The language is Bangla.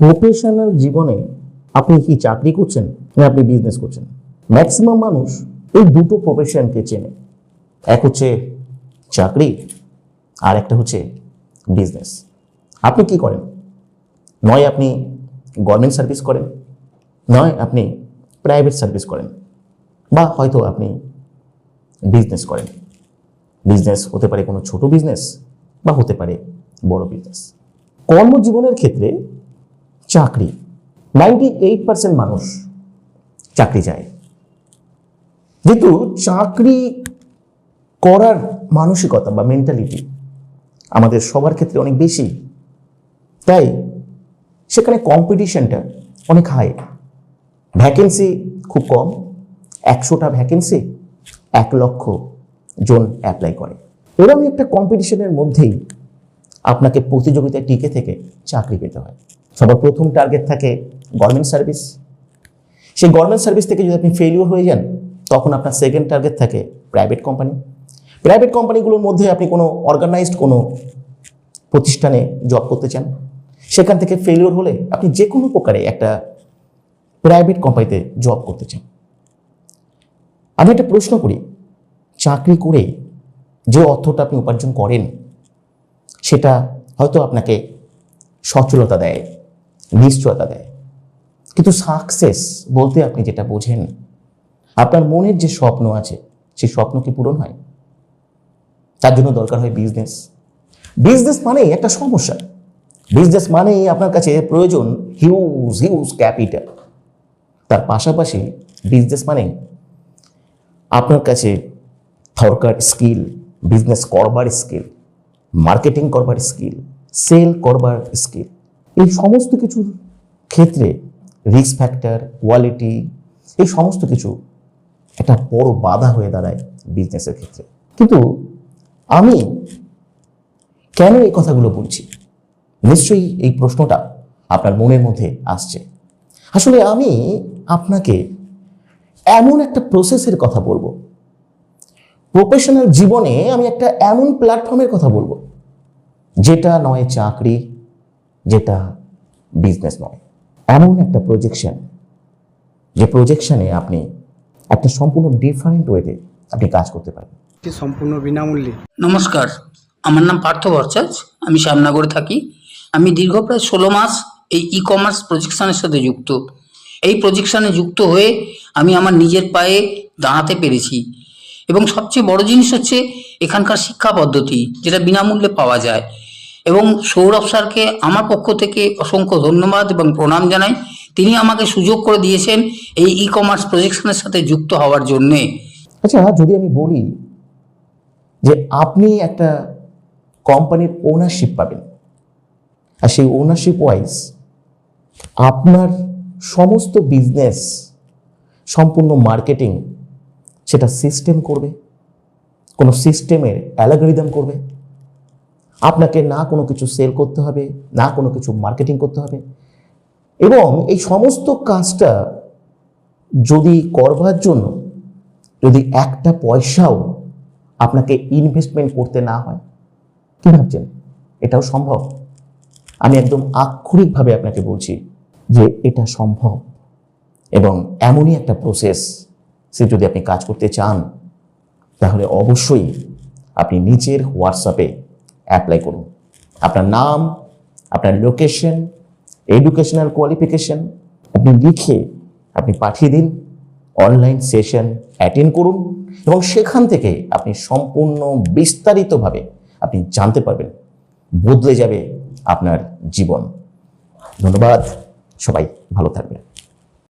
প্রফেশনাল জীবনে আপনি কি চাকরি করছেন না আপনি বিজনেস করছেন? ম্যাক্সিমাম মানুষ এই দুটো প্রফেশনকে চেনে। এক হচ্ছে চাকরি, আর একটা হচ্ছে বিজনেস। আপনি কি করেন? নয় আপনি গভর্নমেন্ট সার্ভিস করেন, নয় আপনি প্রাইভেট সার্ভিস করেন, বা হয়তো আপনি বিজনেস করেন। বিজনেস হতে পারে কোনো ছোট বিজনেস বা হতে পারে বড় বিজনেস। কর্মজীবনের ক্ষেত্রে চাকরি 98% মানুষ চাকরি চায়। যেহেতু চাকরি করার মানসিকতা বা মেন্টালিটি আমাদের সবার ক্ষেত্রে অনেক বেশি, তাই সেখানে কম্পিটিশনটা অনেক হাই। ভ্যাকেন্সি খুব কম, 100টা ভ্যাকেন্সি 1 লক্ষ জন অ্যাপ্লাই করে। এরকম একটা কম্পিটিশনের মধ্যেই আপনাকে প্রতিযোগিতায় টিকে থেকে চাকরি পেতে হয়। সবার প্রথম টার্গেট থাকে গভর্নমেন্ট সার্ভিস। সেই গভর্নমেন্ট সার্ভিস থেকে যদি আপনি ফেলিওর হয়ে যান, তখন আপনার সেকেন্ড টার্গেট থাকে প্রাইভেট কোম্পানি। প্রাইভেট কোম্পানিগুলোর মধ্যে আপনি কোনো অর্গানাইজড কোনো প্রতিষ্ঠানে জব করতে চান, সেখান থেকে ফেলিওর হলে আপনি যে কোনো প্রকারে একটা প্রাইভেট কোম্পানিতে জব করতে চান। আমি একটা প্রশ্ন করি, চাকরি করে যে অর্থটা আপনি উপার্জন করেন সেটা হয়তো আপনাকে সচ্ছলতা দেয়, নিশ্চয়তা দেয়, কিন্তু সাকসেস বলতে আপনি যেটা বোঝেন, আপনার মনের যে স্বপ্ন আছে সেই স্বপ্ন কি পূরণ হয়? তার জন্য দরকার হয় বিজনেস। বিজনেস মানেই একটা সমস্যা। বিজনেস মানেই আপনার কাছে প্রয়োজন হিউজ হিউজ ক্যাপিটাল। তার পাশাপাশি বিজনেস মানে আপনার কাছে দরকার স্কিল, বিজনেস করবার স্কিল, মার্কেটিং করবার স্কিল, সেল করবার স্কিল। এই সমস্ত কিছুর ক্ষেত্রে রিস্ক ফ্যাক্টর, কোয়ালিটি, এই সমস্ত কিছু একটা বড় বাধা হয়ে দাঁড়ায় বিজনেসের ক্ষেত্রে। কিন্তু আমি কেন এই কথাগুলো বলছি? নিশ্চয়ই এই প্রশ্নটা আপনার মনের মধ্যে আসছে। আসলে আমি আপনাকে এমন একটা প্রসেসের কথা বলবো, প্রফেশনাল জীবনে আমি একটা এমন প্ল্যাটফর্মের কথা বলবো যেটা নয় চাকরি, যেটা বিজনেস নয়, এমন একটা প্রজেকশন, যে প্রজেকশনে আপনি একটা সম্পূর্ণ ডিফারেন্ট ওয়েতে আপনি কাজ করতে পারবেন, সম্পূর্ণ বিনামূল্যে। নমস্কার, আমার নাম পার্থ ভট্টাচার্য, আমি শ্যামনগরে থাকি। আমি দীর্ঘ প্রায় 16 মাস এই কমার্স প্রজেকশনের সাথে যুক্ত। এই প্রজেকশনে যুক্ত হয়ে আমি আমার নিজের পায়ে দাঁড়াতে পেরেছি, এবং সবচেয়ে বড় জিনিস হচ্ছে এখানকার শিক্ষা পদ্ধতি, যেটা বিনামূল্যে পাওয়া যায়। এবং সৌরভ স্যারকে আমার পক্ষ থেকে অসংখ্য ধন্যবাদ এবং প্রণাম জানাই। তিনি আমাকে সুযোগ করে দিয়েছেন এই কমার্স প্রজেকশনের সাথে যুক্ত হওয়ার জন্যে। আচ্ছা, যদি আমি বলি যে আপনি একটা কোম্পানির ওনারশিপ পাবেন, আর সেই ওনারশিপ ওয়াইজ আপনার সমস্ত বিজনেস, সম্পূর্ণ মার্কেটিং সেটা সিস্টেম করবে, কোনো সিস্টেমের অ্যালগরিদম করবে। আপনাকে না কোনো কিছু সেল করতে হবে, না কোনো কিছু মার্কেটিং করতে হবে, এবং এই সমস্ত কাজটা যদি করবার জন্য যদি একটা পয়সাও আপনাকে ইনভেস্টমেন্ট করতে না হয়, কি ভাবছেন এটাও সম্ভব? আমি একদম আক্ষরিকভাবে আপনাকে বলছি যে এটা সম্ভব, এবং এমনই একটা প্রসেস সে যদি আপনি কাজ করতে চান, তাহলে অবশ্যই আপনি নিচের হোয়াটসঅ্যাপে অ্যাপ্লাই করুন। আপনার নাম, আপনার লোকেশন, এডুকেশনাল কোয়ালিফিকেশন আপনি লিখে আপনি পাঠিয়ে দিন। অনলাইন সেশন অ্যাটেন্ড করুন, এবং সেখান থেকে আপনি সম্পূর্ণ বিস্তারিতভাবে আপনি জানতে পারবেন, বদলে যাবে আপনার জীবন। ধন্যবাদ, সবাই ভালো থাকবেন।